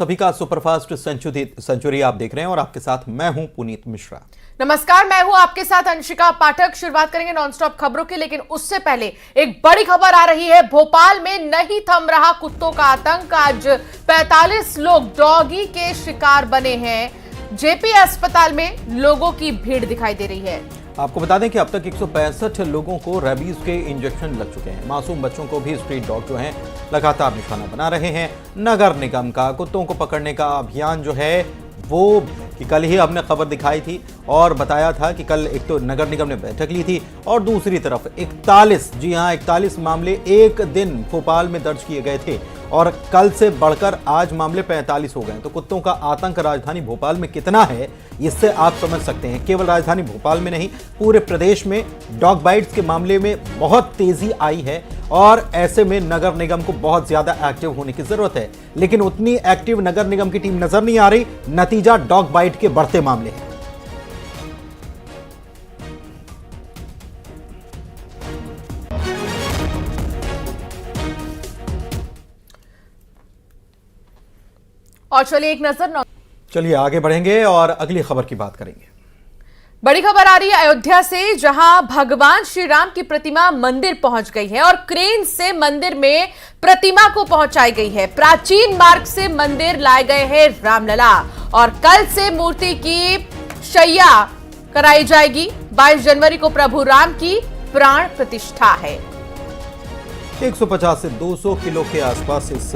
सभी का superfast century आप देख रहे हैं और आपके साथ मैं हूं पुनीत मिश्रा। नमस्कार, मैं हूं आपके साथ अंशिका पाठक। शुरुआत करेंगे नॉनस्टॉप खबरों की, लेकिन उससे पहले एक बड़ी खबर आ रही है। भोपाल में नहीं थम रहा कुत्तों का आतंक। आज 45 लोग डॉगी के शिकार बने हैं। जेपी अस्पताल में लोगों की भीड़ दिखाई दे रही है। आपको बता दें कि अब तक 165 लोगों को रेबीज के इंजेक्शन लग चुके हैं। मासूम बच्चों को भी स्ट्रीट डॉग जो हैं लगातार निशाना बना रहे हैं। नगर निगम का कुत्तों को पकड़ने का अभियान जो है वो कि कल ही हमने खबर दिखाई थी और बताया था कि कल एक तो नगर निगम ने बैठक ली थी और दूसरी तरफ 41 मामले एक दिन भोपाल में दर्ज किए गए थे और कल से बढ़कर आज मामले 45 हो गए। तो कुत्तों का आतंक राजधानी भोपाल में कितना है इससे आप समझ सकते हैं। केवल राजधानी भोपाल में नहीं, पूरे प्रदेश में डॉग बाइट्स के मामले में बहुत तेजी आई है और ऐसे में नगर निगम को बहुत ज्यादा एक्टिव होने की जरूरत है। लेकिन उतनी एक्टिव नगर निगम की टीम नजर नहीं आ रही। नतीजा डॉग बाइट के बढ़ते मामले हैं। और चलिए आगे बढ़ेंगे और अगली खबर की बात करेंगे। बड़ी खबर आ रही है अयोध्या से, जहां भगवान श्री राम की प्रतिमा मंदिर पहुंच गई है और क्रेन से मंदिर में प्रतिमा को पहुंचाई गई है। प्राचीन मार्ग से मंदिर लाए गए हैं रामलला और कल से मूर्ति की शैया कराई जाएगी। 22 जनवरी को प्रभु राम की प्राण प्रतिष्ठा है। 150 से 200 किलो के आसपास इस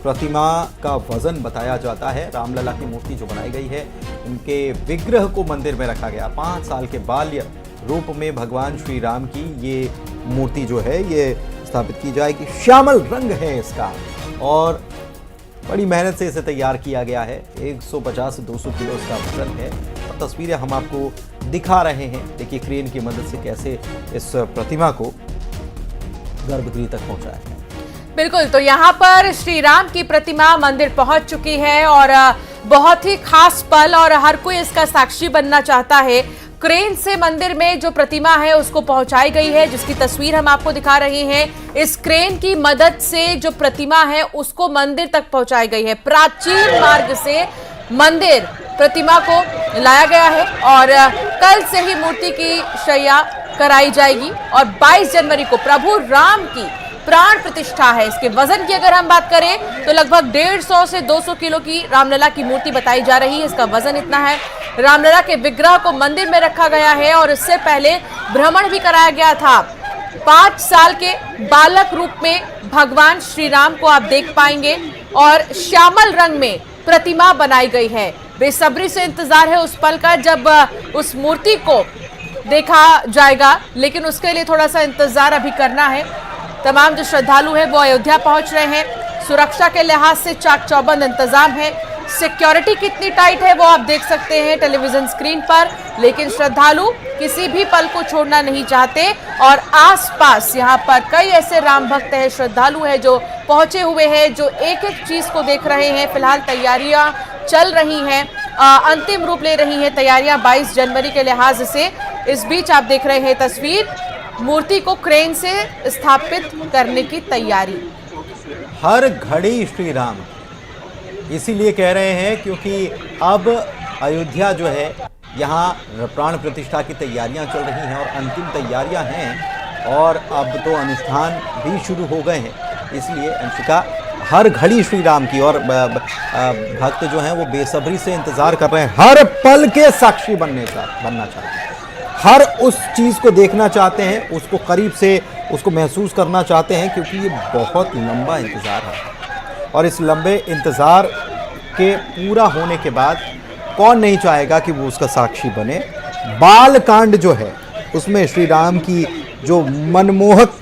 प्रतिमा का वजन बताया जाता है। रामलला की मूर्ति जो बनाई गई है, उनके विग्रह को मंदिर में रखा गया। 5 साल के बाल्य रूप में भगवान श्री राम की ये मूर्ति जो है ये स्थापित की जाएगी। श्यामल रंग है इसका और बड़ी मेहनत से इसे तैयार किया गया है। 150 से 200 किलो इसका वजन है और तस्वीरें हम आपको दिखा रहे हैं। देखिए क्रेन की मदद से कैसे इस प्रतिमा को गर्भगृह तक पहुंचाया है। बिल्कुल, तो यहाँ पर श्री राम की प्रतिमा मंदिर पहुंच चुकी है और बहुत ही खास पल और हर कोई इसका साक्षी बनना चाहता है। क्रेन से मंदिर में जो प्रतिमा है उसको पहुंचाई गई है, जिसकी तस्वीर हम आपको दिखा रहे हैं। इस क्रेन की मदद से जो प्रतिमा है उसको मंदिर तक पहुंचाई गई है। प्राचीन मार्ग से मंदिर प्रतिमा को लाया गया है और कल से ही मूर्ति की शैया कराई जाएगी और 22 जनवरी को प्रभु राम की प्राण प्रतिष्ठा है। इसके वजन की अगर हम बात करें तो लगभग 150 से 200 किलो की रामलला की मूर्ति बताई जा रही है। इसका वजन इतना है। रामलला के विग्रह को मंदिर में रखा गया है और इससे पहले भ्रमण भी कराया गया था। 5 साल के बालक रूप में भगवान श्री राम को आप देख पाएंगे और श्यामल रंग में प्रतिमा बनाई गई है। बेसब्री से इंतजार है उस पल का जब उस मूर्ति को देखा जाएगा, लेकिन उसके लिए थोड़ा सा इंतजार अभी करना है। तमाम जो श्रद्धालु हैं वो अयोध्या पहुंच रहे हैं। सुरक्षा के लिहाज से चाक चौबंद इंतजाम है। सिक्योरिटी कितनी टाइट है वो आप देख सकते हैं टेलीविजन स्क्रीन पर, लेकिन श्रद्धालु किसी भी पल को छोड़ना नहीं चाहते और आसपास यहाँ पर कई ऐसे राम भक्त हैं, श्रद्धालु हैं जो पहुंचे हुए हैं, जो एक एक चीज को देख रहे हैं। फिलहाल तैयारियां चल रही हैं, अंतिम रूप ले रही हैं तैयारियां 22 जनवरी के लिहाज से। इस बीच आप देख रहे हैं तस्वीर, मूर्ति को क्रेन से स्थापित करने की तैयारी। हर घड़ी श्री राम, इसीलिए कह रहे हैं क्योंकि अब अयोध्या जो है यहाँ प्राण प्रतिष्ठा की तैयारियां चल रही हैं और अंतिम तैयारियां हैं और अब तो अनुष्ठान भी शुरू हो गए हैं। इसलिए अंशिका हर घड़ी श्री राम की और भक्त जो हैं वो बेसब्री से इंतजार कर रहे हैं। हर पल के साक्षी बनना चाहते हैं, हर उस चीज को देखना चाहते हैं, उसको करीब से उसको महसूस करना चाहते हैं, क्योंकि ये बहुत लंबा इंतजार है और इस लंबे इंतजार के पूरा होने के बाद कौन नहीं चाहेगा कि वो उसका साक्षी बने। बाल कांड जो है उसमें श्री राम की जो मनमोहक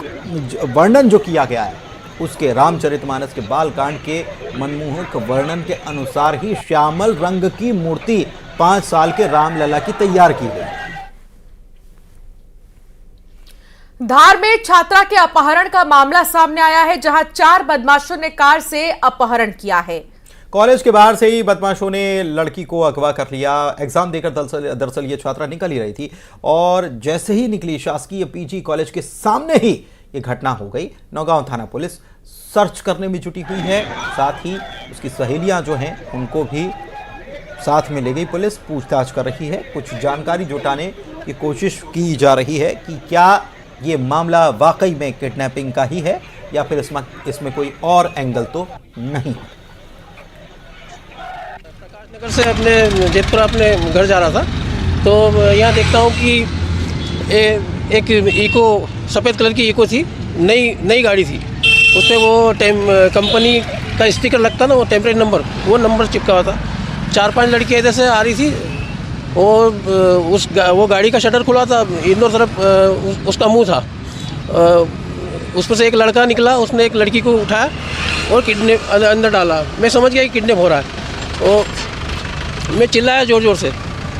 वर्णन जो किया गया है, उसके रामचरितमानस के बाल कांड के मनमोहक वर्णन के अनुसार ही श्यामल रंग की मूर्ति 5 साल के रामलला की तैयार की गई। धार में छात्रा के अपहरण का मामला सामने आया है, जहां 4 बदमाशों ने कार से अपहरण किया है। कॉलेज के बाहर से ही बदमाशों ने लड़की को अगवा कर लिया। एग्जाम देकर दरअसल ये छात्रा निकल ही रही थी और जैसे ही निकली शासकीय पीजी कॉलेज के सामने ही ये घटना हो गई। नौगांव थाना पुलिस सर्च करने में जुटी हुई है। साथ ही उसकी सहेलियां जो हैं उनको भी साथ में ले गई पुलिस, पूछताछ कर रही है। कुछ जानकारी जुटाने की कोशिश की जा रही है कि क्या ये मामला वाकई में किडनैपिंग का ही है या फिर इसमें कोई और एंगल तो नहीं। प्रकाश नगर से अपने जेतपुरा अपने घर जा रहा था तो यहाँ देखता हूँ कि एक इको सफ़ेद कलर की इको थी, नई गाड़ी थी। उसमें वो कंपनी का स्टिकर लगता ना, वो टेम्परेरी नंबर, वो नंबर चिपका हुआ था। 4-5 लड़कियाँ इधर से आ रही थी और वो गाड़ी का शटर खुला था, इंदौर तरफ उसका मुंह था। उसमें से एक लड़का निकला, उसने एक लड़की को उठाया और किडनैप अंदर डाला। मैं समझ गया कि किडनैप हो रहा है और मैं चिल्लाया ज़ोर ज़ोर से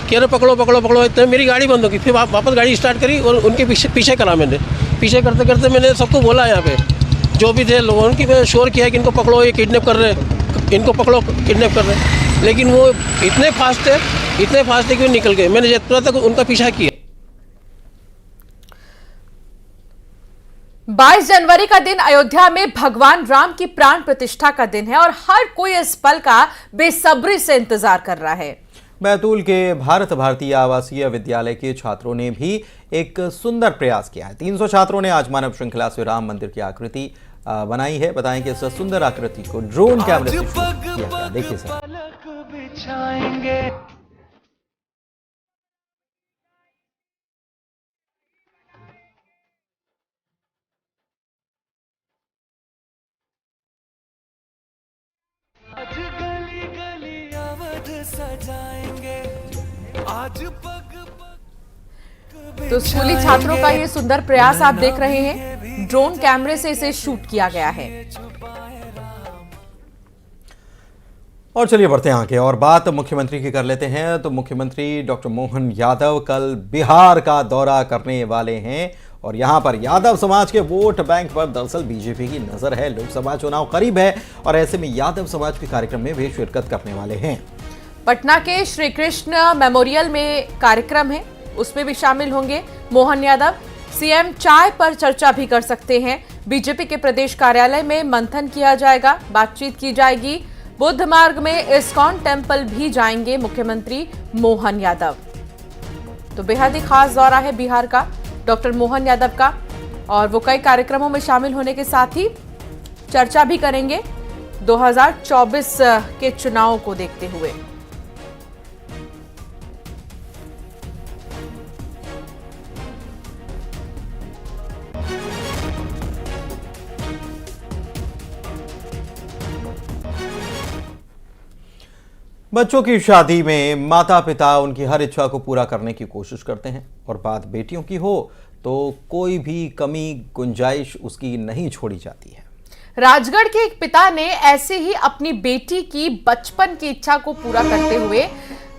कि अरे पकड़ो पकड़ो पकड़ो। इतने मेरी गाड़ी बंद होगी, फिर वापस गाड़ी स्टार्ट करी और उनके पीछे करा। मैंने पीछे करते करते मैंने सबको बोला, यहाँ पे जो भी थे लोगों की, मैंने शोर किया कि इनको पकड़ो, ये किडनैप कर रहे हैं, इनको पकड़ो, किडनैप कर रहे हैं। लेकिन वो इतने फास्ट थे कि वो निकल गए। मैंने जेतपुरा तक उनका पीछा किया। 22 जनवरी का दिन अयोध्या में भगवान राम की प्राण प्रतिष्ठा का दिन है और हर कोई इस पल का बेसब्री से इंतजार कर रहा है। बैतूल के भारत भारतीय आवासीय विद्यालय के छात्रों ने भी एक सुंदर प्रयास किया है। 300 छात्रों ने आज मानव श्रृंखला से राम मंदिर की आकृति बनाई है। बताएं कि इस सुंदर आकृति को ड्रोन कैमरे से शूट किया गया। देखिए सर। आज गली गली अवध सजाएंगे, आज पग पग। तो स्कूली छात्रों का ये सुंदर प्रयास आप देख रहे हैं, ड्रोन कैमरे से इसे शूट किया गया है। और चलिए बढ़ते हैं आगे और बात मुख्यमंत्री की कर लेते हैं। तो मुख्यमंत्री डॉक्टर मोहन यादव कल बिहार का दौरा करने वाले हैं और यहां पर यादव समाज के वोट बैंक पर दरअसल बीजेपी की नजर है। लोकसभा चुनाव करीब है और ऐसे में यादव समाज के कार्यक्रम में वे शिरकत करने वाले हैं। पटना के श्री कृष्ण मेमोरियल में कार्यक्रम है, उसमें भी शामिल होंगे मोहन यादव। सीएम चाय पर चर्चा भी कर सकते हैं। बीजेपी के प्रदेश कार्यालय में मंथन किया जाएगा, बातचीत की जाएगी। बुद्ध मार्ग में इस्कॉन टेम्पल भी जाएंगे मुख्यमंत्री मोहन यादव। तो बेहद ही खास दौरा है बिहार का डॉक्टर मोहन यादव का और वो कई कार्यक्रमों में शामिल होने के साथ ही चर्चा भी करेंगे 2024 के चुनाव को देखते हुए। बच्चों की शादी में माता पिता उनकी हर इच्छा को पूरा करने की कोशिश करते हैं और बात बेटियों की हो तो कोई भी कमी गुंजाइश उसकी नहीं छोड़ी जाती है। राजगढ़ के एक पिता ने ऐसे ही अपनी बेटी की बचपन की इच्छा को पूरा करते हुए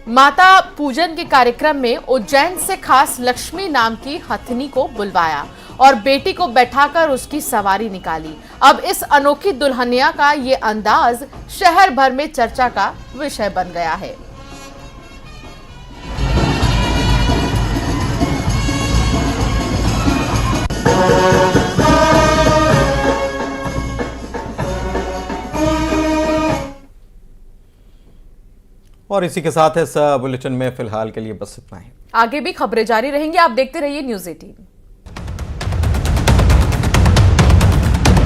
माता पूजन के कार्यक्रम में उज्जैन से खास लक्ष्मी नाम की हथनी को बुलवाया और बेटी को बैठाकर उसकी सवारी निकाली। अब इस अनोखी दुल्हनिया का ये अंदाज शहर भर में चर्चा का विषय बन गया है। और इसी के साथ इस बुलेटिन में फिलहाल के लिए बस इतना ही। आगे भी खबरें जारी रहेंगी, आप देखते रहिए न्यूज़ 18।